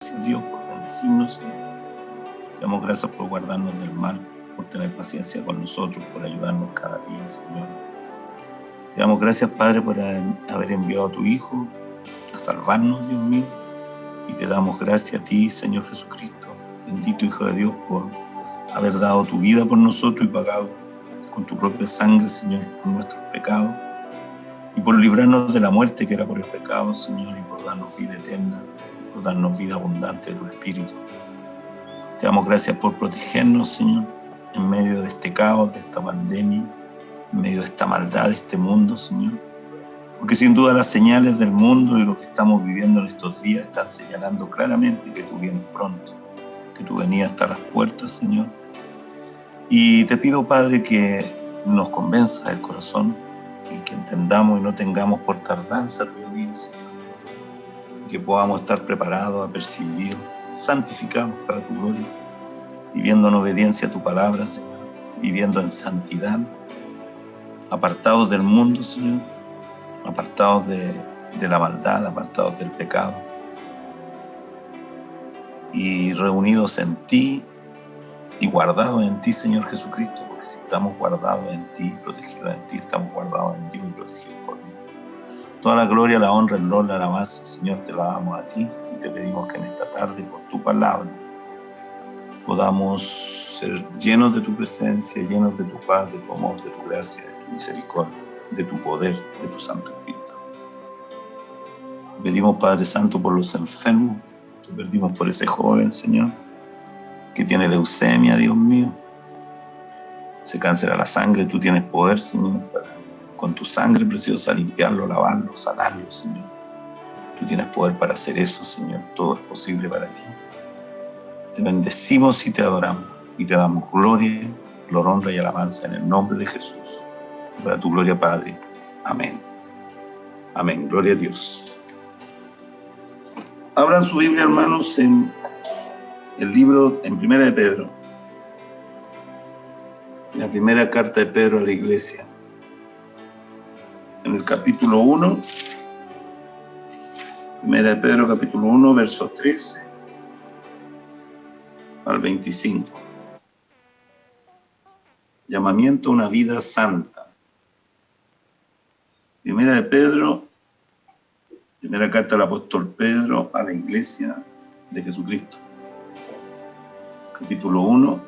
Gracias, Dios, por bendecirnos. Te damos gracias por guardarnos del mal, por tener paciencia con nosotros, por ayudarnos cada día, Señor. Te damos gracias, Padre, por haber enviado a tu Hijo a salvarnos, Dios mío. Y te damos gracias a ti, Señor Jesucristo, bendito Hijo de Dios, por haber dado tu vida por nosotros y pagado con tu propia sangre, Señor, por nuestros pecados. Y por librarnos de la muerte que era por el pecado, Señor, y por darnos vida eterna, por darnos vida abundante de tu Espíritu. Te damos gracias por protegernos, Señor, en medio de este caos, de esta pandemia, en medio de esta maldad de este mundo, Señor. Porque sin duda las señales del mundo y lo que estamos viviendo en estos días están señalando claramente que tú vienes pronto, que tu venida está a las puertas, Señor. Y te pido, Padre, que nos convenza el corazón y que entendamos y no tengamos por tardanza tu venida, Señor. Y que podamos estar preparados, apercibidos, santificados para tu gloria, viviendo en obediencia a tu palabra, Señor, viviendo en santidad, apartados del mundo, Señor, apartados de la maldad, apartados del pecado, y reunidos en ti y guardados en ti, Señor Jesucristo, porque si estamos guardados en ti, protegidos en ti, estamos guardados en Dios y protegidos por Dios. Toda la gloria, la honra, el honor, la alabanza, Señor, te la damos a ti y te pedimos que en esta tarde, por tu palabra, podamos ser llenos de tu presencia, llenos de tu paz, de tu amor, de tu gracia, de tu misericordia, de tu poder, de tu Santo Espíritu. Te pedimos, Padre Santo, por los enfermos, te pedimos por ese joven, Señor, que tiene leucemia, Dios mío, ese cáncer a la sangre. Tú tienes poder, Señor, para con tu sangre preciosa limpiarlo, lavarlo, sanarlo, Señor. Tú tienes poder para hacer eso, Señor. Todo es posible para ti. Te bendecimos y te adoramos y te damos gloria, honra y alabanza en el nombre de Jesús. Para tu gloria, Padre. Amén. Amén. Gloria a Dios. Abran su Biblia, hermanos, en el libro, en Primera de Pedro. En la primera carta de Pedro a la iglesia. En el capítulo 1. Primera de Pedro, capítulo 1, versos 13 al 25. Llamamiento a una vida santa. Primera de Pedro, primera carta del apóstol Pedro a la iglesia de Jesucristo. Capítulo 1,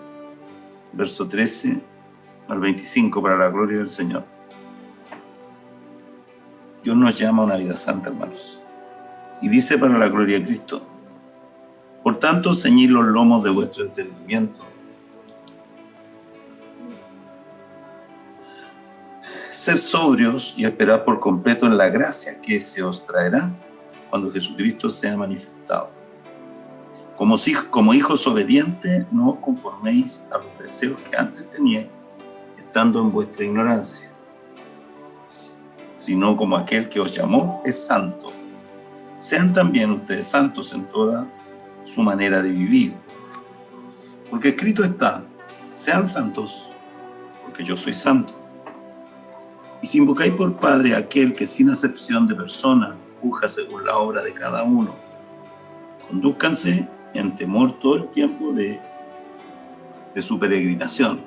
verso 13 al 25, para la gloria del Señor. Dios nos llama a una vida santa, hermanos. Y dice, para la gloria de Cristo: por tanto, ceñid los lomos de vuestro entendimiento. Ser sobrios y esperar por completo en la gracia que se os traerá cuando Jesucristo sea manifestado. Como hijos obedientes, no os conforméis a los deseos que antes teníais, estando en vuestra ignorancia, sino como aquel que os llamó es santo. Sean también ustedes santos en toda su manera de vivir. Porque escrito está: sean santos, porque yo soy santo. Y si invocáis por Padre a aquel que sin acepción de persona juzga según la obra de cada uno, condúzcanse en temor todo el tiempo de su peregrinación,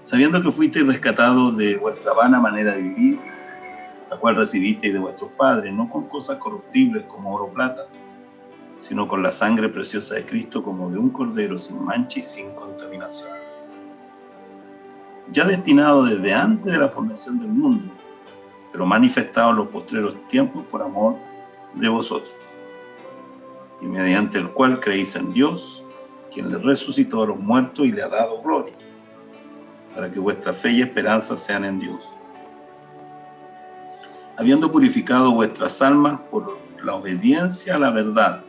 sabiendo que fuisteis rescatados de vuestra vana manera de vivir, la cual recibisteis de vuestros padres, no con cosas corruptibles como oro o plata, sino con la sangre preciosa de Cristo, como de un cordero sin mancha y sin contaminación, ya destinado desde antes de la fundación del mundo, pero manifestado en los postreros tiempos por amor de vosotros, y mediante el cual creéis en Dios, quien le resucitó a los muertos y le ha dado gloria, para que vuestra fe y esperanza sean en Dios, habiendo purificado vuestras almas por la obediencia a la verdad,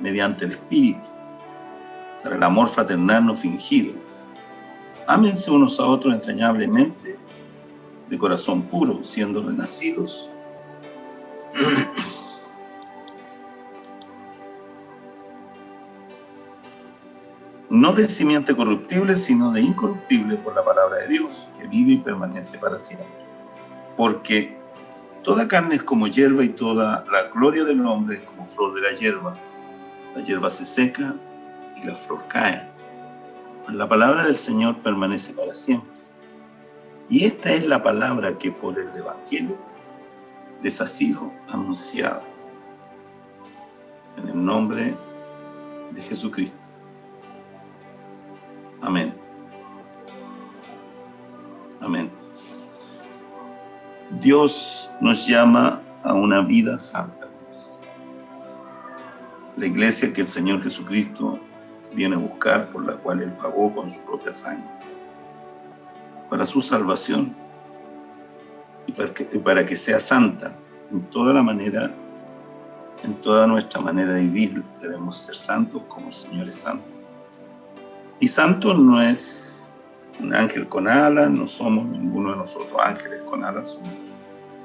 mediante el Espíritu, para el amor fraternal no fingido. Ámense unos a otros entrañablemente, de corazón puro, siendo renacidos no de simiente corruptible, sino de incorruptible, por la palabra de Dios, que vive y permanece para siempre. Porque toda carne es como hierba, y toda la gloria del hombre es como flor de la hierba. la hierba se seca y la flor cae, mas la palabra del Señor permanece para siempre. Y esta es la palabra que por el Evangelio les ha sido anunciada. En el nombre de Jesucristo. Amén. Amén. Dios nos llama a una vida santa. La iglesia que el Señor Jesucristo viene a buscar, por la cual Él pagó con su propia sangre, para su salvación y para que sea santa en toda nuestra manera de vivir. Debemos ser santos como el Señor es santo. Y santo no es un ángel con alas, no somos ninguno de nosotros ángeles con alas, somos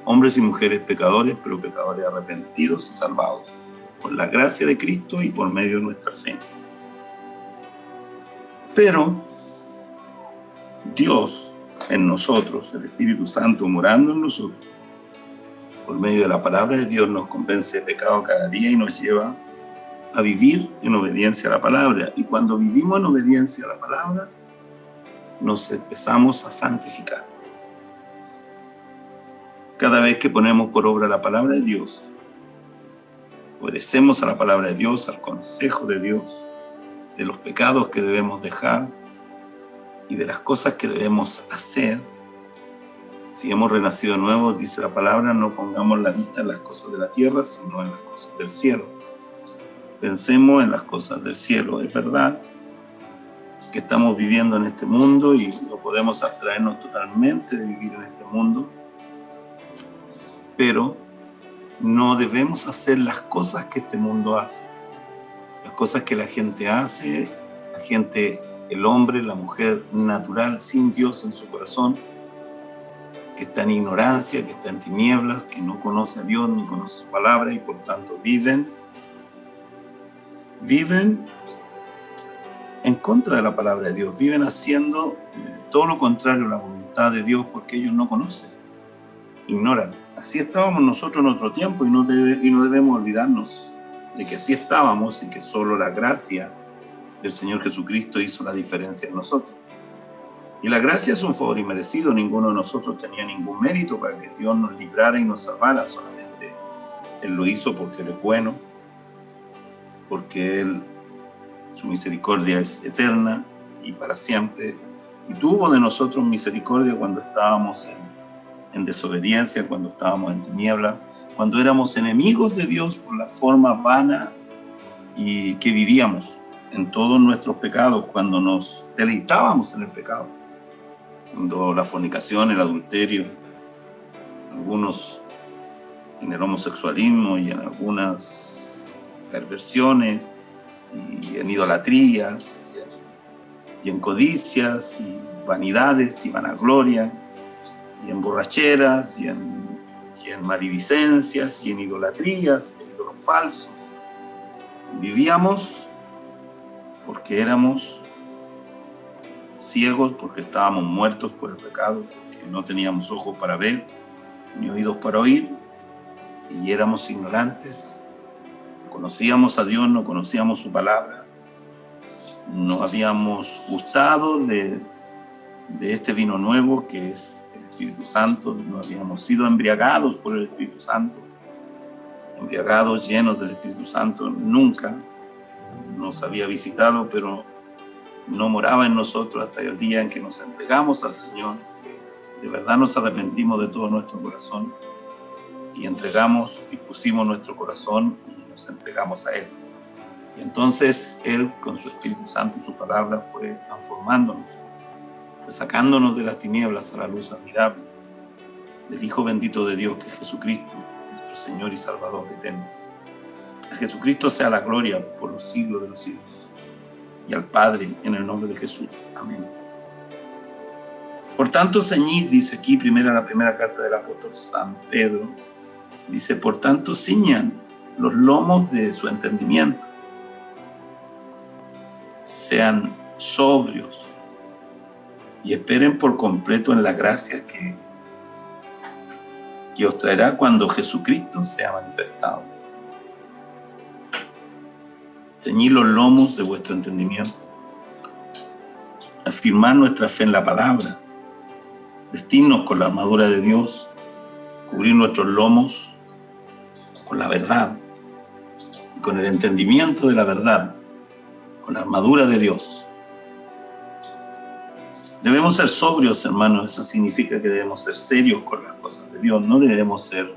hombres y mujeres pecadores, pero pecadores arrepentidos y salvados por la gracia de Cristo y por medio de nuestra fe. Pero Dios en nosotros, el Espíritu Santo morando en nosotros, por medio de la palabra de Dios nos convence de pecado cada día y nos lleva a vivir en obediencia a la palabra. Y cuando vivimos en obediencia a la palabra, nos empezamos a santificar. Cada vez que ponemos por obra la palabra de Dios, obedecemos a la palabra de Dios, al consejo de Dios, de los pecados que debemos dejar y de las cosas que debemos hacer. Si hemos renacido de nuevo, dice la palabra, no pongamos la vista en las cosas de la tierra, sino en las cosas del cielo. Pensemos en las cosas del cielo. Es verdad que estamos viviendo en este mundo y no podemos abstraernos totalmente de vivir en este mundo, pero no debemos hacer las cosas que este mundo hace, las cosas que la gente hace, el hombre, la mujer natural, sin Dios en su corazón, que está en ignorancia, que está en tinieblas, que no conoce a Dios ni conoce su palabra y por tanto viven en contra de la palabra de Dios, viven haciendo todo lo contrario a la voluntad de Dios porque ellos no conocen, ignoran. Así estábamos nosotros en otro tiempo y no debemos olvidarnos de que así estábamos y que solo la gracia del Señor Jesucristo hizo la diferencia en nosotros. Y la gracia es un favor inmerecido, ninguno de nosotros tenía ningún mérito para que Dios nos librara y nos salvara, solamente Él lo hizo porque Él es bueno, porque su misericordia es eterna y para siempre, y tuvo de nosotros misericordia cuando estábamos en desobediencia, cuando estábamos en tiniebla, cuando éramos enemigos de Dios por la forma vana y que vivíamos en todos nuestros pecados, cuando nos deleitábamos en el pecado, cuando la fornicación, el adulterio, algunos en el homosexualismo y en algunas perversiones y en idolatrías y en codicias y vanidades y vanagloria y en borracheras y en maledicencias y en idolatrías, en ídolos falsos. Vivíamos porque éramos ciegos, porque estábamos muertos por el pecado, porque no teníamos ojos para ver ni oídos para oír y éramos ignorantes. Conocíamos a Dios, no conocíamos su palabra, no habíamos gustado de este vino nuevo que es el Espíritu Santo, no habíamos sido embriagados por el Espíritu Santo, embriagados, llenos del Espíritu Santo, nunca nos había visitado, pero no moraba en nosotros hasta el día en que nos entregamos al Señor, que de verdad nos arrepentimos de todo nuestro corazón y dispusimos nuestro corazón y nos entregamos a Él. Y entonces Él, con su Espíritu Santo y su palabra, fue transformándonos, fue sacándonos de las tinieblas a la luz admirable del Hijo bendito de Dios, que es Jesucristo, nuestro Señor y Salvador eterno. A Jesucristo sea la gloria por los siglos de los siglos. Y al Padre, en el nombre de Jesús. Amén. Por tanto, ceñid, dice aquí la primera carta del apóstol San Pedro, dice, por tanto, ciñan los lomos de su entendimiento. Sean sobrios y esperen por completo en la gracia que os traerá cuando Jesucristo sea manifestado. ceñid los lomos de vuestro entendimiento, afirmar nuestra fe en la palabra, vestirnos con la armadura de Dios, cubrir nuestros lomos con la verdad y con el entendimiento de la verdad, con la armadura de Dios. Debemos ser sobrios, hermanos. Eso significa que debemos ser serios con las cosas de Dios. No debemos ser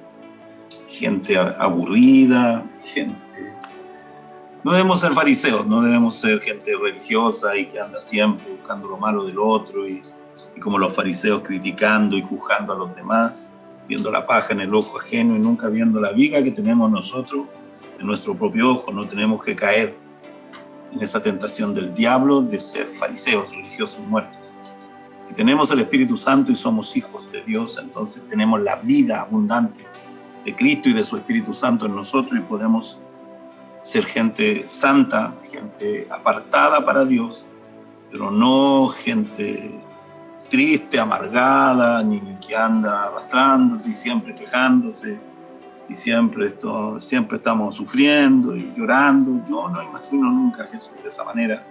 gente aburrida, no debemos ser fariseos, no debemos ser gente religiosa y que anda siempre buscando lo malo del otro y como los fariseos criticando y juzgando a los demás, viendo la paja en el ojo ajeno y nunca viendo la viga que tenemos nosotros en nuestro propio ojo. No tenemos que caer en esa tentación del diablo de ser fariseos, religiosos muertos. Si tenemos el Espíritu Santo y somos hijos de Dios, entonces tenemos la vida abundante de Cristo y de su Espíritu Santo en nosotros y podemos ser gente santa, gente apartada para Dios, pero no gente triste, amargada, ni que anda arrastrándose y siempre quejándose y siempre estamos sufriendo y llorando. Yo no imagino nunca a Jesús de esa manera.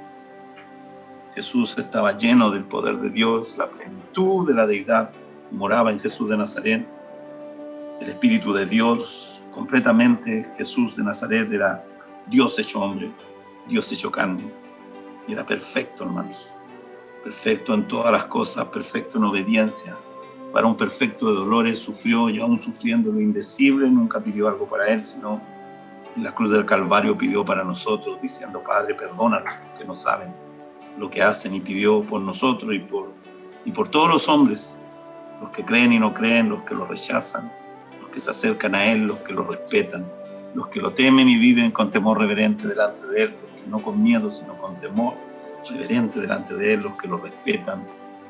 Jesús estaba lleno del poder de Dios, la plenitud de la deidad moraba en Jesús de Nazaret. El Espíritu de Dios, completamente Jesús de Nazaret era Dios hecho hombre, Dios hecho carne. Y era perfecto, hermanos. Perfecto en todas las cosas, perfecto en obediencia. Varón perfecto de dolores, sufrió y aún sufriendo lo indecible, nunca pidió algo para él, sino en la cruz del Calvario pidió para nosotros, diciendo: Padre, perdónalos, que no saben lo que hacen, y pidió por nosotros y por todos los hombres, los que creen y no creen, los que lo rechazan, los que se acercan a él, los que lo respetan, los que lo temen y viven con temor reverente delante de él, los que no con miedo, sino con temor reverente delante de él, los que lo respetan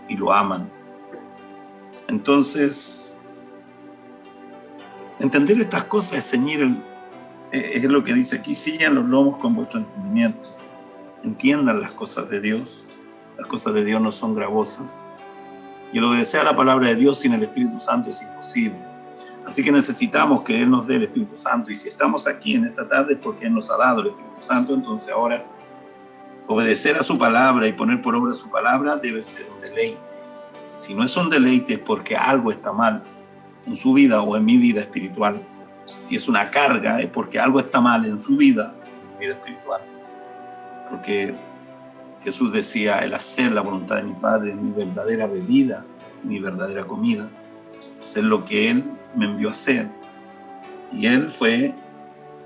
y lo aman. Entonces, entender estas cosas es ceñir es lo que dice aquí: ciñan los lomos con vuestro entendimiento. Entiendan las cosas de Dios. Las cosas de Dios no son gravosas. Y el obedecer a la palabra de Dios sin el Espíritu Santo es imposible. Así que necesitamos que Él nos dé el Espíritu Santo. Y si estamos aquí en esta tarde es porque Él nos ha dado el Espíritu Santo. Entonces ahora obedecer a su palabra y poner por obra su palabra debe ser un deleite. Si no es un deleite es porque algo está mal en su vida o en mi vida espiritual. Si es una carga es porque algo está mal en su vida, en mi vida espiritual. Porque Jesús decía: el hacer la voluntad de mi Padre es mi verdadera bebida, mi verdadera comida. Hacer lo que Él me envió a hacer. Y Él fue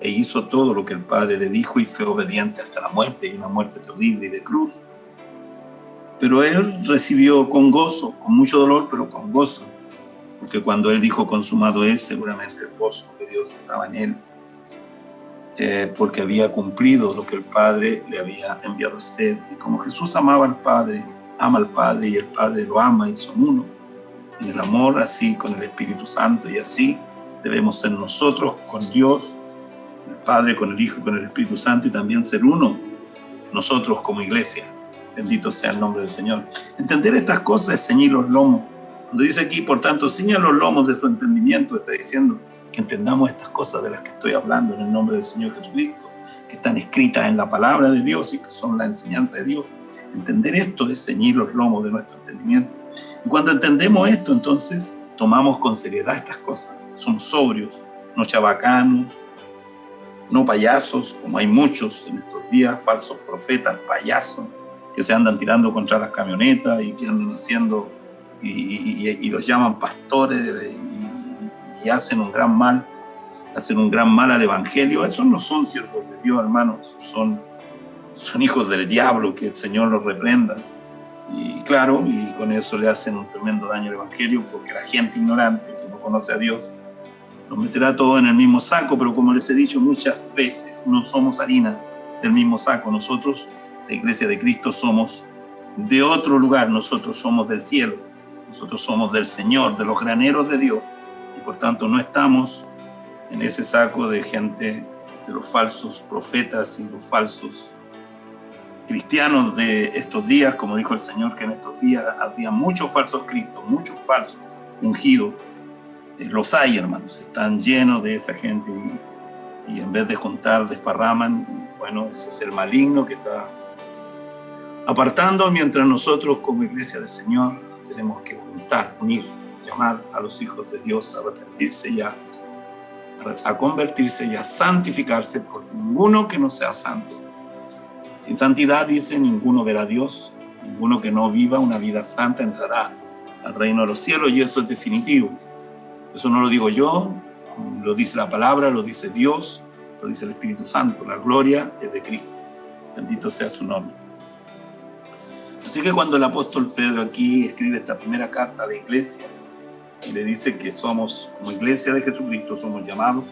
e hizo todo lo que el Padre le dijo y fue obediente hasta la muerte, y una muerte terrible y de cruz. Pero Él recibió con gozo, con mucho dolor, pero con gozo. Porque cuando Él dijo consumado es, seguramente el gozo de Dios estaba en Él. Porque había cumplido lo que el Padre le había enviado a hacer. Y como Jesús amaba al Padre, ama al Padre y el Padre lo ama y son uno en el amor, así con el Espíritu Santo, y así debemos ser nosotros con Dios, el Padre, con el Hijo y con el Espíritu Santo, y también ser uno nosotros como iglesia. Bendito sea el nombre del Señor. Entender estas cosas es ceñir los lomos. Cuando dice aquí, por tanto, ciñan los lomos de su entendimiento, está diciendo que entendamos estas cosas de las que estoy hablando en el nombre del Señor Jesucristo, que están escritas en la palabra de Dios y que son la enseñanza de Dios. Entender esto es ceñir los lomos de nuestro entendimiento. Y cuando entendemos esto, entonces tomamos con seriedad estas cosas. Somos sobrios, no chabacanos, no payasos, como hay muchos en estos días, falsos profetas, payasos, que se andan tirando contra las camionetas y que andan haciendo y los llaman pastores y hacen un gran mal al Evangelio. Esos no son siervos de Dios, hermanos, son hijos del diablo, que el Señor los reprenda. Y claro, y con eso le hacen un tremendo daño al Evangelio, porque la gente ignorante que no conoce a Dios los meterá todo en el mismo saco. Pero como les he dicho muchas veces, no somos harina del mismo saco. Nosotros, la Iglesia de Cristo, somos de otro lugar. Nosotros somos del cielo, nosotros somos del Señor, de los graneros de Dios, y por tanto no estamos en ese saco de gente, de los falsos profetas y los falsos cristianos de estos días. Como dijo el Señor, que en estos días había muchos falsos cristos, muchos falsos ungidos. Los hay, hermanos, están llenos de esa gente y en vez de juntar desparraman. Y Bueno, ese es el maligno que está apartando, mientras nosotros como iglesia del Señor tenemos que unir, llamar a los hijos de Dios a arrepentirse ya, a convertirse y a santificarse, porque ninguno que no sea santo, sin santidad, dice, ninguno verá a Dios, ninguno que no viva una vida santa entrará al reino de los cielos, y eso es definitivo. Eso no lo digo yo, lo dice la palabra, lo dice Dios, lo dice el Espíritu Santo. La gloria es de Cristo. Bendito sea su nombre. Así que cuando el apóstol Pedro aquí escribe esta primera carta a la iglesia y le dice que somos, como iglesia de Jesucristo, somos llamados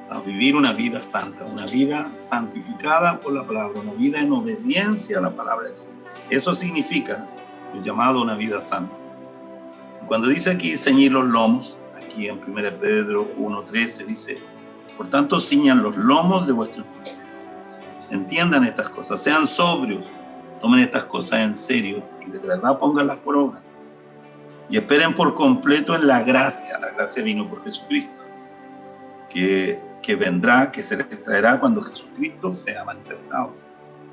a vivir una vida santa, una vida santificada por la palabra, una vida en obediencia a la palabra de Dios. Eso significa el llamado a una vida santa. Cuando dice aquí ceñir los lomos, aquí en 1 Pedro 1:13 dice, por tanto ciñan los lomos de vuestro espíritu. Entiendan estas cosas, sean sobrios, tomen estas cosas en serio y de verdad pónganlas por obra. Y esperen por completo en la gracia. La gracia vino por Jesucristo, que vendrá, que se les traerá cuando Jesucristo sea manifestado.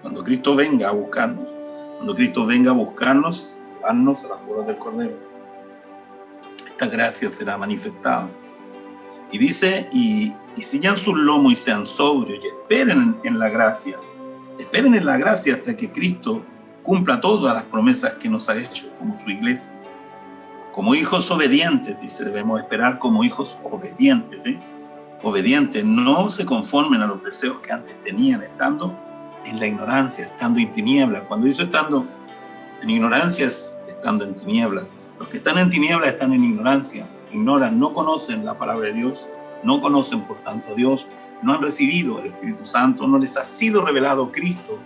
Cuando Cristo venga a buscarnos, llevarnos a las bodas del Cordero. Esta gracia será manifestada. Y dice, y ciñan sus lomos y sean sobrios y esperen en la gracia. Esperen en la gracia hasta que Cristo cumpla todas las promesas que nos ha hecho como su iglesia. Como hijos obedientes, dice, debemos esperar como hijos obedientes. Obedientes, no se conformen a los deseos que antes tenían, estando en la ignorancia, estando en tinieblas. Cuando dice estando en ignorancia, es estando en tinieblas. Los que están en tinieblas están en ignorancia, ignoran, no conocen la palabra de Dios, no conocen por tanto a Dios, no han recibido el Espíritu Santo, no les ha sido revelado Cristo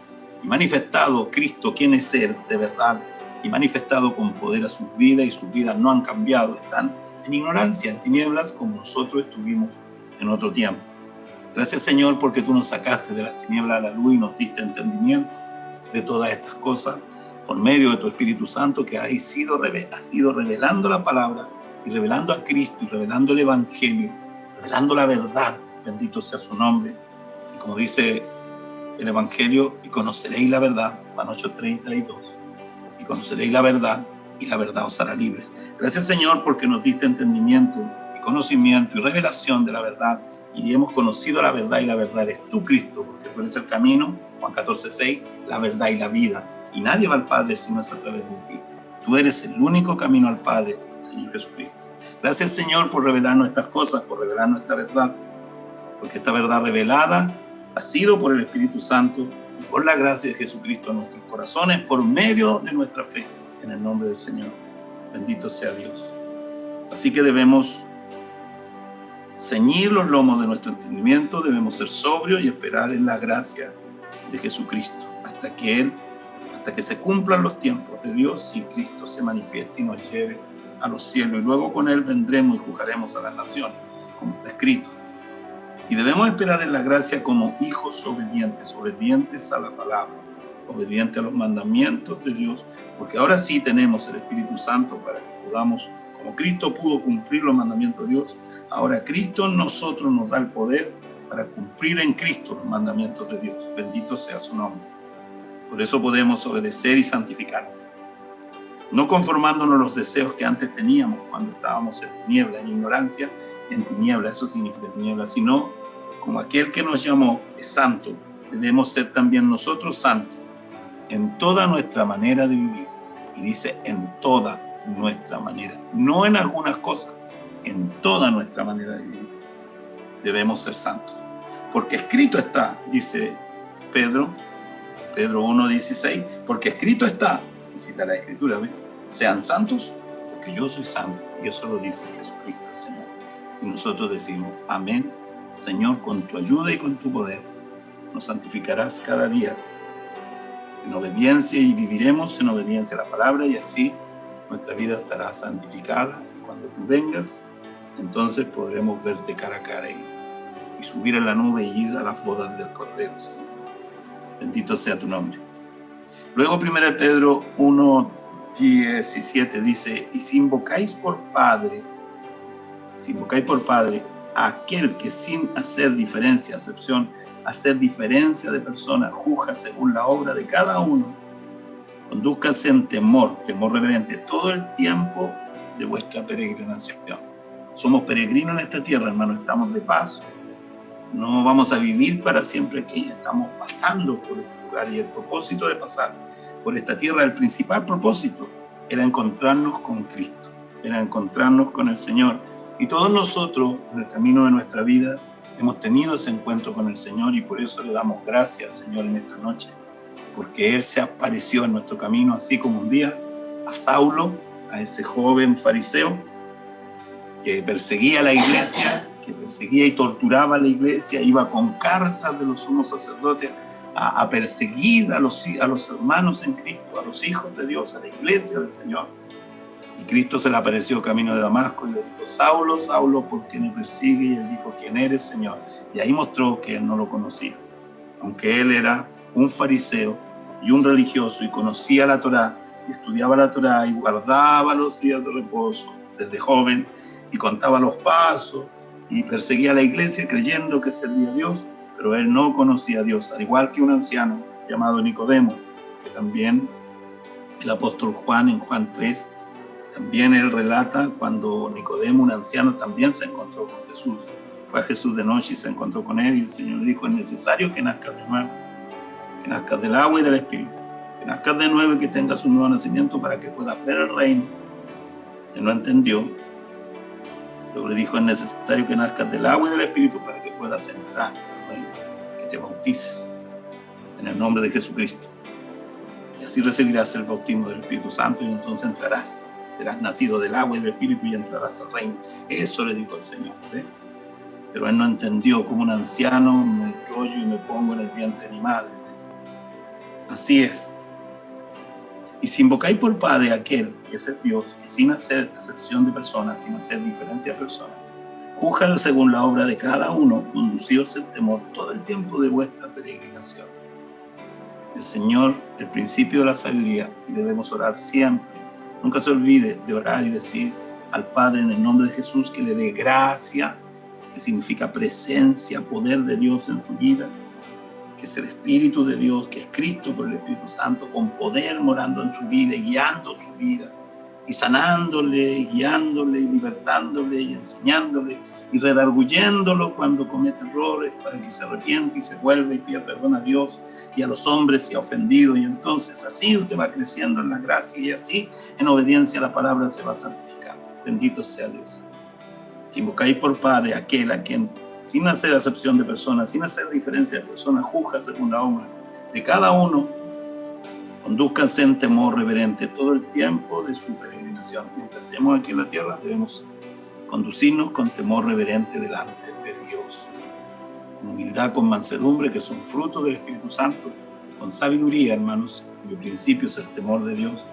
y manifestado Cristo, quién es Él de verdad, y manifestado con poder a sus vidas, y sus vidas no han cambiado, están en ignorancia, en tinieblas, como nosotros estuvimos en otro tiempo. Gracias, Señor, porque tú nos sacaste de las tinieblas a la luz y nos diste entendimiento de todas estas cosas por medio de tu Espíritu Santo, que has sido revelando la palabra y revelando a Cristo y revelando el Evangelio, revelando la verdad. Bendito sea su nombre. Y como dice el Evangelio, y conoceréis la verdad, Juan 8:32, y conoceréis la verdad y la verdad os hará libres. Gracias, Señor, porque nos diste entendimiento y conocimiento y revelación de la verdad, y hemos conocido la verdad, y la verdad eres tú, Cristo, porque tú eres el camino, Juan 14:6, la verdad y la vida, y nadie va al Padre si no es a través de ti. Tú eres el único camino al Padre, Señor Jesucristo. Gracias, Señor, por revelarnos estas cosas, por revelarnos esta verdad, porque esta verdad revelada ha sido por el Espíritu Santo y por la gracia de Jesucristo en nuestros corazones, por medio de nuestra fe, en el nombre del Señor. Bendito sea Dios. Así que debemos ceñir los lomos de nuestro entendimiento, debemos ser sobrios y esperar en la gracia de Jesucristo, hasta que se cumplan los tiempos de Dios y Cristo se manifieste y nos lleve a los cielos, y luego con Él vendremos y juzgaremos a las naciones, como está escrito. Y debemos esperar en la gracia como hijos obedientes a la palabra, obedientes a los mandamientos de Dios, porque ahora sí tenemos el Espíritu Santo para que podamos, como Cristo pudo cumplir los mandamientos de Dios, ahora Cristo en nosotros nos da el poder para cumplir en Cristo los mandamientos de Dios. Bendito sea su nombre. Por eso podemos obedecer y santificarnos, no conformándonos a los deseos que antes teníamos cuando estábamos en tiniebla, en ignorancia, en tiniebla, eso significa tiniebla, sino como aquel que nos llamó es santo, debemos ser también nosotros santos en toda nuestra manera de vivir. Y dice en toda nuestra manera, no en algunas cosas, en toda nuestra manera de vivir debemos ser santos, porque escrito está, dice Pedro 1:16, porque escrito está, y cita la Escritura, ¿ves? Sean santos, porque yo soy santo, y eso lo dice Jesucristo, el Señor. Y nosotros decimos, amén, Señor, con tu ayuda y con tu poder, nos santificarás cada día en obediencia, y viviremos en obediencia a la palabra, y así nuestra vida estará santificada, y cuando tú vengas, entonces podremos verte cara a cara y subir a la nube y ir a las bodas del Cordero, Señor. Bendito sea tu nombre. Luego 1 Pedro 1:17 dice, y si invocáis por Padre a aquel que sin hacer diferencia, acepción hacer diferencia de personas, juzga según la obra de cada uno. Condúzcanse en temor reverente, todo el tiempo de vuestra peregrinación. Somos peregrinos en esta tierra, hermano, estamos de paso. No vamos a vivir para siempre aquí, estamos pasando por este lugar, y el propósito de pasar por esta tierra, el principal propósito, era encontrarnos con Cristo, era encontrarnos con el Señor. Y todos nosotros, en el camino de nuestra vida, hemos tenido ese encuentro con el Señor, y por eso le damos gracias, Señor, en esta noche, porque Él se apareció en nuestro camino, así como un día a Saulo, a ese joven fariseo que perseguía a la iglesia, que perseguía y torturaba a la iglesia, iba con cartas de los sumos sacerdotes a perseguir a los hermanos en Cristo, a los hijos de Dios, a la iglesia del Señor. Y Cristo se le apareció camino de Damasco y le dijo: Saulo, Saulo, ¿por qué me persigue? Y él dijo: ¿quién eres, Señor? Y ahí mostró que él no lo conocía. Aunque él era un fariseo y un religioso y conocía la Torá, y estudiaba la Torá y guardaba los días de reposo desde joven, y contaba los pasos y perseguía a la iglesia creyendo que servía a Dios, pero él no conocía a Dios, al igual que un anciano llamado Nicodemo, que también el apóstol Juan, en Juan 3, también él relata cuando Nicodemo, un anciano, también se encontró con Jesús. Fue a Jesús de noche y se encontró con él, y el Señor le dijo: es necesario que nazcas de nuevo, que nazcas del agua y del Espíritu, que nazcas de nuevo y que tengas un nuevo nacimiento para que puedas ver el reino. Él no entendió. Luego le dijo: es necesario que nazcas del agua y del Espíritu para que puedas entrar al reino, que te bautices en el nombre de Jesucristo. Y así recibirás el bautismo del Espíritu Santo, y entonces entrarás, serás nacido del agua y del Espíritu y entrarás al reino. Eso le dijo el Señor, ¿eh? Pero él no entendió. Como un anciano me enrollo y me pongo en el vientre de mi madre. Así es. Y si invocáis por Padre a aquel que es el Dios, que sin hacer acepción de personas, sin hacer diferencia de personas, juzga según la obra de cada uno, conducíos en temor todo el tiempo de vuestra peregrinación. El Señor, el principio de la sabiduría, y debemos orar siempre. Nunca se olvide de orar y decir al Padre en el nombre de Jesús que le dé gracia, que significa presencia, poder de Dios en su vida, que es el Espíritu de Dios, que es Cristo por el Espíritu Santo, con poder morando en su vida y guiando su vida, y sanándole, y guiándole, y libertándole, y enseñándole, y redarguyéndolo cuando comete errores, para que se arrepiente y se vuelva y pida perdón a Dios y a los hombres si ha ofendido. Y entonces así usted va creciendo en la gracia, y así en obediencia a la palabra se va santificando. Bendito sea Dios. Si invocáis por Padre aquel a quien, sin hacer acepción de personas, sin hacer diferencia de personas, juzga según la obra de cada uno, condúzcanse en temor reverente todo el tiempo de su peregrinación. Mientras estemos aquí en la tierra, debemos conducirnos con temor reverente delante de Dios, con humildad, con mansedumbre, que son frutos del Espíritu Santo, con sabiduría, hermanos, cuyo principio es el temor de Dios,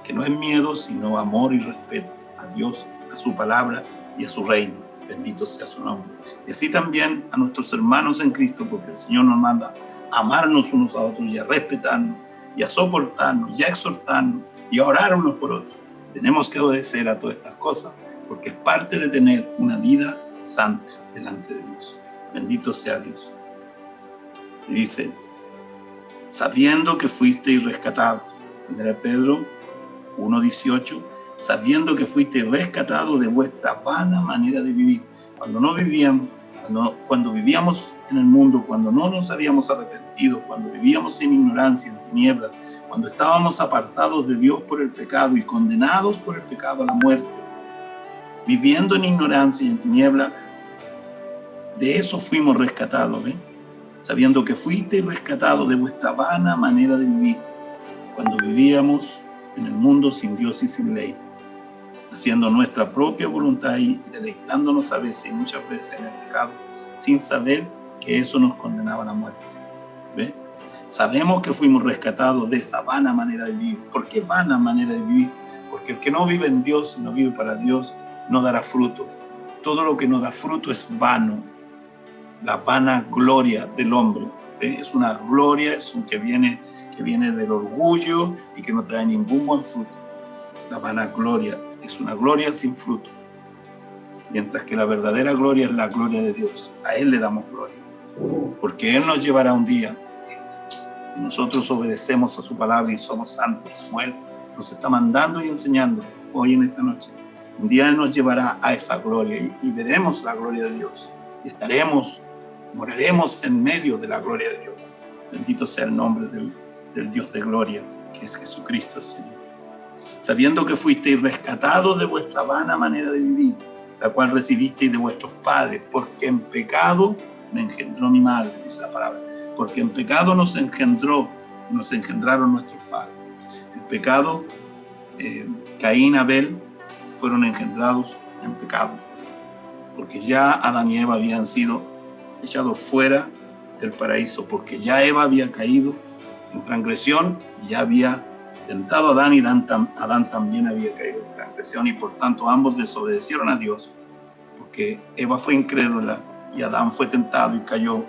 que no es miedo, sino amor y respeto a Dios, a su palabra y a su reino. Bendito sea su nombre. Y así también a nuestros hermanos en Cristo, porque el Señor nos manda a amarnos unos a otros y a respetarnos y a soportarnos y a exhortarnos y a orar unos por otros. Tenemos que obedecer a todas estas cosas, porque es parte de tener una vida santa delante de Dios. Bendito sea Dios. Y dice: sabiendo que fuisteis rescatados. 1 Pedro 1:18, sabiendo que fuisteis rescatados de vuestra vana manera de vivir. Cuando no vivíamos, cuando vivíamos en el mundo, cuando no nos habíamos arrepentido, cuando vivíamos en ignorancia, en tinieblas, cuando estábamos apartados de Dios por el pecado y condenados por el pecado a la muerte, viviendo en ignorancia y en tinieblas, de eso fuimos rescatados, ¿eh? Sabiendo que fuisteis rescatados de vuestra vana manera de vivir, cuando vivíamos en el mundo sin Dios y sin ley, haciendo nuestra propia voluntad y deleitándonos a veces y muchas veces en el pecado, sin saber que eso nos condenaba a la muerte. ¿Ve? Sabemos que fuimos rescatados de esa vana manera de vivir. ¿Por qué vana manera de vivir? Porque el que no vive en Dios y no vive para Dios no dará fruto. Todo lo que no da fruto es vano. La vana gloria del hombre. ¿Ve? Es una gloria, es un que viene del orgullo y que no trae ningún buen fruto. La vanagloria es una gloria sin fruto, mientras que la verdadera gloria es la gloria de Dios. A Él le damos gloria. porque Él nos llevará un día. Si nosotros obedecemos a su palabra y somos santos como Él nos está mandando y enseñando hoy en esta noche, un día Él nos llevará a esa gloria y veremos la gloria de Dios. Y moraremos en medio de la gloria de Dios. Bendito sea el nombre del Dios de gloria, que es Jesucristo el Señor. Sabiendo que fuisteis rescatados de vuestra vana manera de vivir, la cual recibisteis de vuestros padres, porque en pecado me engendró mi madre, dice la palabra. Porque en pecado nos engendraron nuestros padres. El pecado, Caín y Abel fueron engendrados en pecado, porque ya Adán y Eva habían sido echados fuera del paraíso, porque ya Eva había caído en transgresión y ya había tentado a Adán, y Adán también había caído en transgresión, y por tanto ambos desobedecieron a Dios, porque Eva fue incrédula y Adán fue tentado y cayó,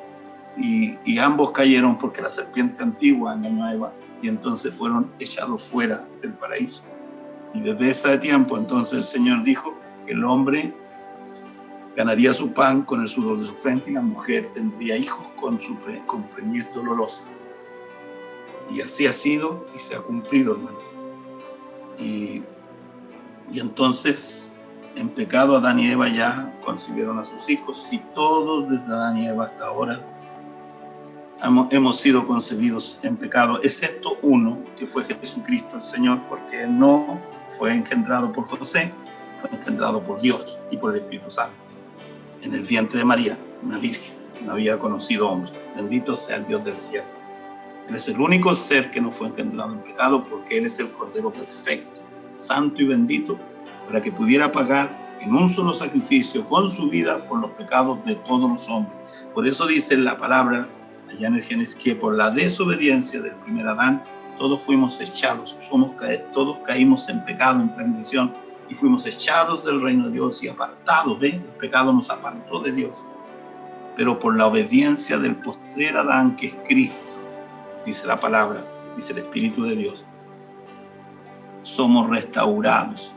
y ambos cayeron porque la serpiente antigua engañó a Eva, y entonces fueron echados fuera del paraíso. Y desde ese tiempo entonces el Señor dijo que el hombre ganaría su pan con el sudor de su frente, y la mujer tendría hijos con preñez dolorosa. Y así ha sido y se ha cumplido, hermano. Y entonces, en pecado, Adán y Eva ya concibieron a sus hijos, y todos desde Adán y Eva hasta ahora hemos sido concebidos en pecado, excepto uno, que fue Jesucristo el Señor, porque Él no fue engendrado por José, fue engendrado por Dios y por el Espíritu Santo, en el vientre de María, una virgen que no había conocido hombre. Bendito sea el Dios del cielo. Él es el único ser que no fue engendrado en pecado, porque Él es el Cordero perfecto, santo y bendito, para que pudiera pagar en un solo sacrificio con su vida por los pecados de todos los hombres. Por eso dice la palabra allá en el Génesis que por la desobediencia del primer Adán todos fuimos echados, todos caímos en pecado, en transgresión, y fuimos echados del reino de Dios y apartados. El pecado nos apartó de Dios. Pero por la obediencia del postrer Adán, que es Cristo, dice la palabra, dice el Espíritu de Dios, somos restaurados,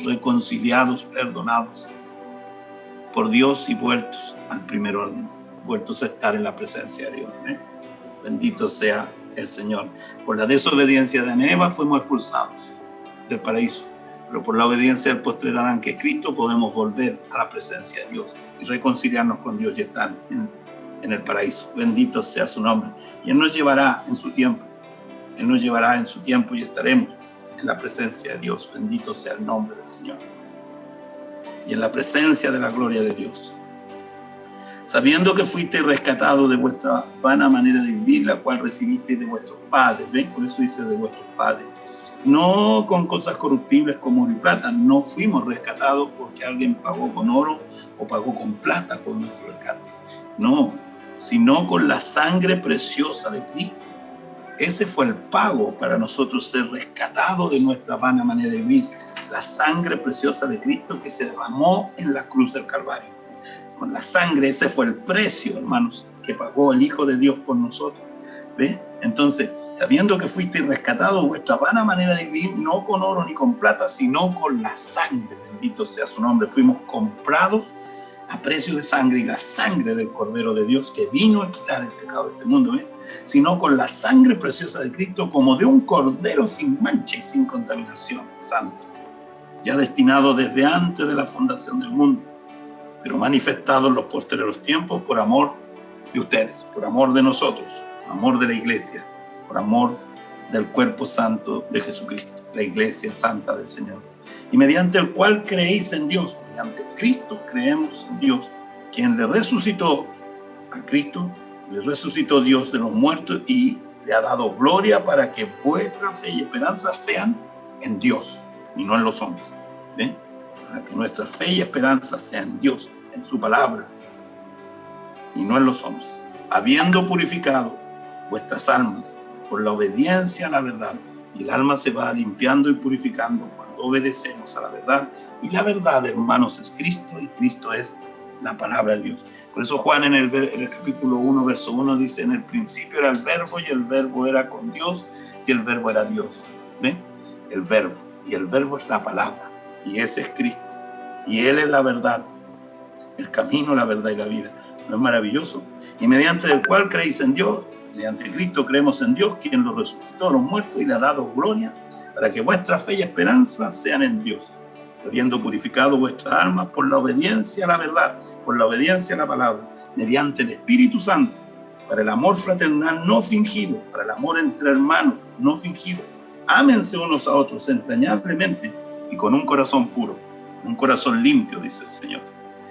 reconciliados, perdonados por Dios y vueltos al primer orden, vueltos a estar en la presencia de Dios. Bendito sea el Señor. Por la desobediencia de Eva fuimos expulsados del paraíso, pero por la obediencia del postrer Adán, que es Cristo, podemos volver a la presencia de Dios y reconciliarnos con Dios y estar en el paraíso. Bendito sea su nombre. Y Él nos llevará en su tiempo. Él nos llevará en su tiempo y estaremos en la presencia de Dios. Bendito sea el nombre del Señor. Y en la presencia de la gloria de Dios. Sabiendo que fuiste rescatado de vuestra vana manera de vivir, la cual recibisteis de vuestros padres. ¿Ven? Por eso dice de vuestros padres. No con cosas corruptibles como oro y plata. No fuimos rescatados porque alguien pagó con oro o pagó con plata por nuestro rescate. No, sino con la sangre preciosa de Cristo. Ese fue el pago para nosotros ser rescatados de nuestra vana manera de vivir. La sangre preciosa de Cristo que se derramó en la cruz del Calvario. Con la sangre, ese fue el precio, hermanos, que pagó el Hijo de Dios por nosotros. ¿Ve? Entonces, sabiendo que fuiste rescatados de vuestra vana manera de vivir, no con oro ni con plata, sino con la sangre, bendito sea su nombre. Fuimos comprados a precio de sangre, y la sangre del Cordero de Dios que vino a quitar el pecado de este mundo, sino con la sangre preciosa de Cristo, como de un cordero sin mancha y sin contaminación, santo, ya destinado desde antes de la fundación del mundo, pero manifestado en los posteriores tiempos por amor de ustedes, por amor de nosotros, por amor de la iglesia, por amor del cuerpo santo de Jesucristo, la iglesia santa del Señor, y mediante el cual creéis en Dios. Mediante Cristo creemos en Dios, quien le resucitó a Cristo, le resucitó Dios de los muertos y le ha dado gloria, para que vuestra fe y esperanza sean en Dios y no en los hombres. ¿Ven? Para que nuestra fe y esperanza sean en Dios, en su palabra, y no en los hombres, habiendo purificado vuestras almas por la obediencia a la verdad. Y el alma se va limpiando y purificando cuando obedecemos a la verdad. Y la verdad, hermanos, es Cristo, y Cristo es la palabra de Dios. Por eso Juan en el capítulo 1, verso 1 dice: en el principio era el verbo, y el verbo era con Dios, y el verbo era Dios. ¿Ven? El verbo. Y el verbo es la palabra. Y ese es Cristo. Y Él es la verdad, el camino, la verdad y la vida. ¿No es maravilloso? Y mediante el cual creéis en Dios, mediante Cristo creemos en Dios, quien lo resucitó a los muertos y le ha dado gloria, para que vuestra fe y esperanza sean en Dios, habiendo purificado vuestras almas por la obediencia a la verdad, por la obediencia a la palabra, mediante el Espíritu Santo, para el amor fraternal no fingido, para el amor entre hermanos no fingido. Ámense unos a otros entrañablemente y con un corazón puro, un corazón limpio, dice el Señor,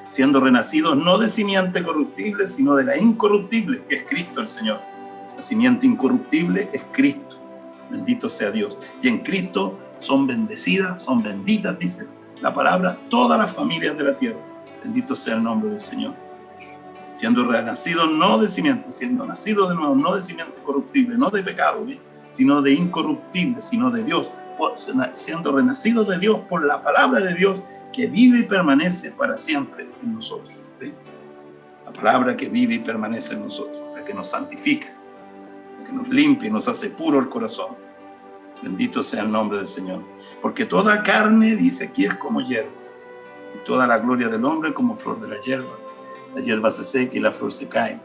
siendo renacidos no de simiente corruptible, sino de la incorruptible, que es Cristo el Señor. La simiente incorruptible es Cristo. Bendito sea Dios. Y en Cristo son bendecidas, son benditas, dice la palabra, todas las familias de la tierra. Bendito sea el nombre del Señor. Siendo renacidos no de simiente, siendo nacidos de nuevo, no de simiente corruptible, no de pecado, ¿bien?, sino de incorruptible, sino de Dios, siendo renacidos de Dios por la palabra de Dios, que vive y permanece para siempre en nosotros. ¿Sí? La palabra que vive y permanece en nosotros, la que nos santifica, la que nos limpia y nos hace puro el corazón. Bendito sea el nombre del Señor. Porque toda carne, dice aquí, es como hierba, y toda la gloria del hombre como flor de la hierba. La hierba se seca y la flor se cae.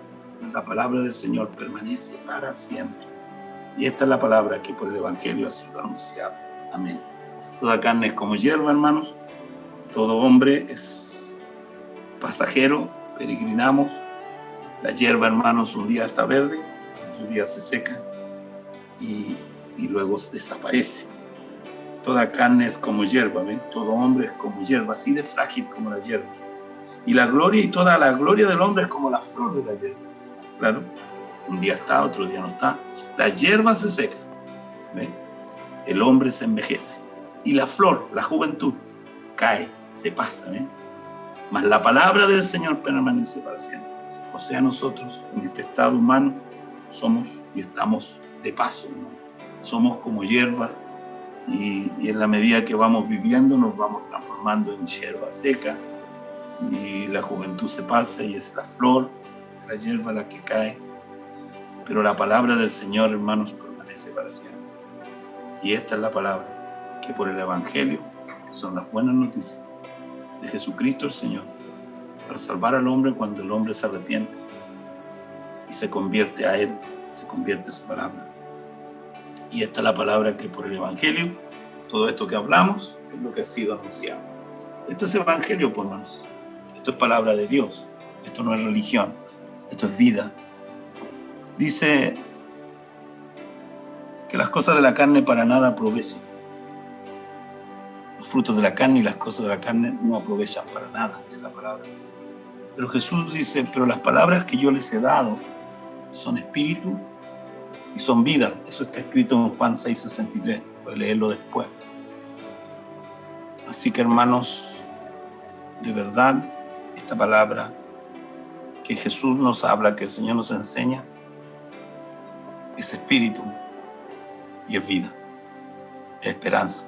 La palabra del Señor permanece para siempre. Y esta es la palabra que por el Evangelio ha sido anunciada. Amén. Toda carne es como hierba, hermanos. Todo hombre es pasajero, peregrinamos. La hierba, hermanos, un día está verde, otro día se seca y luego desaparece. Toda carne es como hierba, ¿ven? Todo hombre es como hierba, así de frágil como la hierba. Y la gloria y toda la gloria del hombre es como la flor de la hierba. Claro, un día está, otro día no está. La hierba se seca, ¿ven? El hombre se envejece. Y la flor, la juventud, cae, se pasa, ¿ven? Mas la palabra del Señor permanece para siempre. O sea, nosotros, en este estado humano, somos y estamos de paso, ¿no? Somos como hierba y en la medida que vamos viviendo nos vamos transformando en hierba seca y la juventud se pasa y es la flor, la hierba la que cae. Pero la palabra del Señor, hermanos, permanece para siempre. Y esta es la palabra que por el Evangelio, que son las buenas noticias de Jesucristo el Señor, para salvar al hombre cuando el hombre se arrepiente y se convierte a Él, se convierte a su palabra. Y esta es la palabra que por el Evangelio, todo esto que hablamos, es lo que ha sido anunciado. Esto es Evangelio, por hermanos. Esto es palabra de Dios. Esto no es religión. Esto es vida. Dice que las cosas de la carne para nada aprovechan. Los frutos de la carne y las cosas de la carne no aprovechan para nada, dice la palabra. Pero Jesús dice, pero las palabras que yo les he dado son espíritu y son vida. Eso está escrito en Juan 6:63. Voy a leerlo después. Así que, hermanos, de verdad, esta palabra que Jesús nos habla, que el Señor nos enseña, es espíritu y es vida, es esperanza.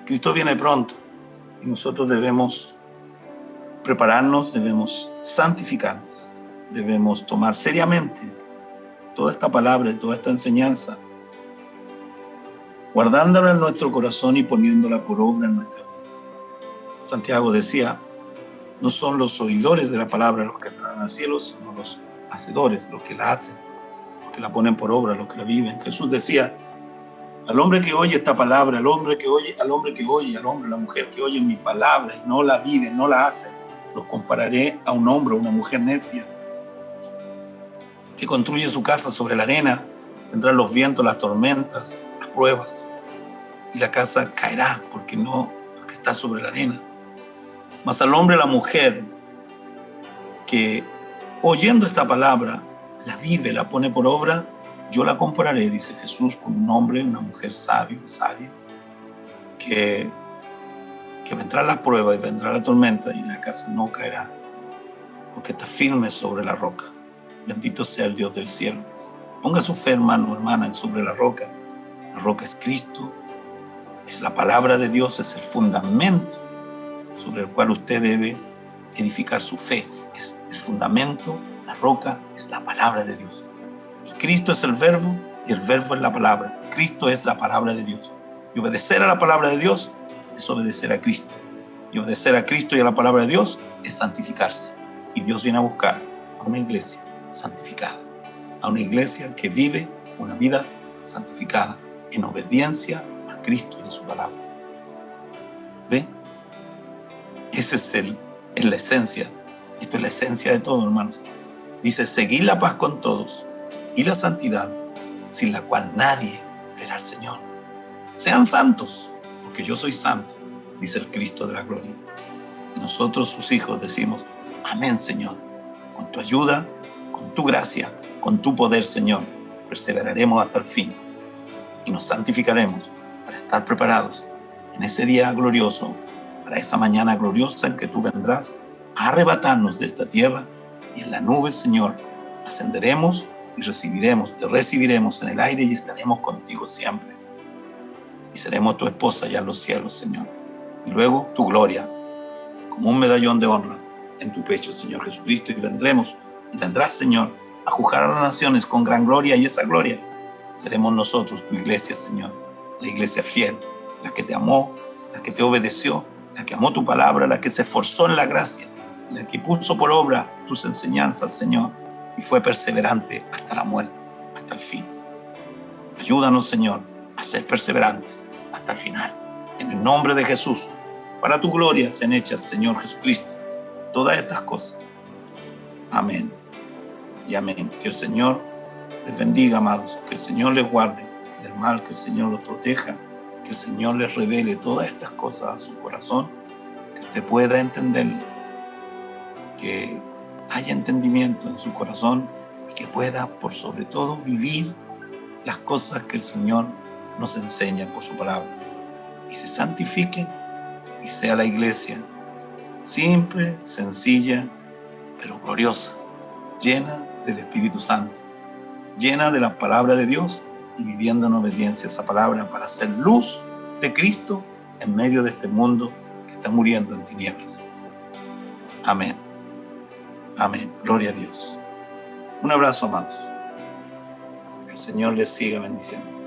Cristo viene pronto y nosotros debemos prepararnos, debemos santificarnos, debemos tomar seriamente toda esta palabra y toda esta enseñanza, guardándola en nuestro corazón y poniéndola por obra en nuestra vida. Santiago decía, no son los oidores de la palabra los que entrarán al cielo, sino los hacedores, los que la hacen, los que la ponen por obra, los que la viven. Jesús decía, al hombre que oye esta palabra, al hombre, la mujer que oye mi palabra y no la vive, no la hace, los compararé a un hombre o una mujer necia que construye su casa sobre la arena. Vendrán los vientos, las tormentas, las pruebas, y la casa caerá porque está sobre la arena. Mas al hombre, la mujer que oyendo esta palabra la vive, la pone por obra, yo la compararé, dice Jesús, con un hombre, una mujer sabia, que vendrá la prueba y vendrá la tormenta y la casa no caerá, porque está firme sobre la roca. Bendito sea el Dios del cielo. Ponga su fe, hermano, hermana, sobre la roca. La roca es Cristo, es la palabra de Dios, es el fundamento sobre el cual usted debe edificar su fe. Es el fundamento, la roca es la palabra de Dios. Cristo es el verbo y el verbo es la palabra. Cristo es la palabra de Dios. Y obedecer a la palabra de Dios es obedecer a Cristo. Y obedecer a Cristo y a la palabra de Dios es santificarse. Y Dios viene a buscar a una iglesia santificada, a una iglesia que vive una vida santificada en obediencia a Cristo y a su palabra. ¿Ve? Esa es la esencia. Esto es la esencia de todo, hermanos. Dice, seguid la paz con todos y la santidad, sin la cual nadie verá al Señor. Sean santos, porque yo soy santo, dice el Cristo de la gloria. Y nosotros, sus hijos, decimos, amén, Señor. Con tu ayuda, con tu gracia, con tu poder, Señor, perseveraremos hasta el fin y nos santificaremos para estar preparados en ese día glorioso, para esa mañana gloriosa en que tú vendrás a arrebatarnos de esta tierra y en la nube, Señor, ascenderemos y te recibiremos en el aire y estaremos contigo siempre. Y seremos tu esposa ya en los cielos, Señor. Y luego tu gloria, como un medallón de honra en tu pecho, Señor Jesucristo, y vendrás, Señor, a juzgar a las naciones con gran gloria, y esa gloria seremos nosotros, tu iglesia, Señor, la iglesia fiel, la que te amó, la que te obedeció, la que amó tu palabra, la que se esforzó en la gracia, la que puso por obra tus enseñanzas, Señor, y fue perseverante hasta la muerte, hasta el fin. Ayúdanos, Señor, a ser perseverantes hasta el final. En el nombre de Jesús, para tu gloria sean hechas, Señor Jesucristo, todas estas cosas. Amén y amén. Que el Señor les bendiga, amados, que el Señor les guarde del mal, que el Señor los proteja, que el Señor les revele todas estas cosas a su corazón, que usted pueda entenderlo, que haya entendimiento en su corazón y que pueda, por sobre todo, vivir las cosas que el Señor nos enseña por su palabra. Y se santifique y sea la iglesia simple, sencilla, pero gloriosa, llena del Espíritu Santo, llena de la palabra de Dios y viviendo en obediencia a esa palabra para ser luz de Cristo en medio de este mundo que está muriendo en tinieblas. Amén. Amén. Gloria a Dios. Un abrazo, amados. Que el Señor les siga bendiciendo.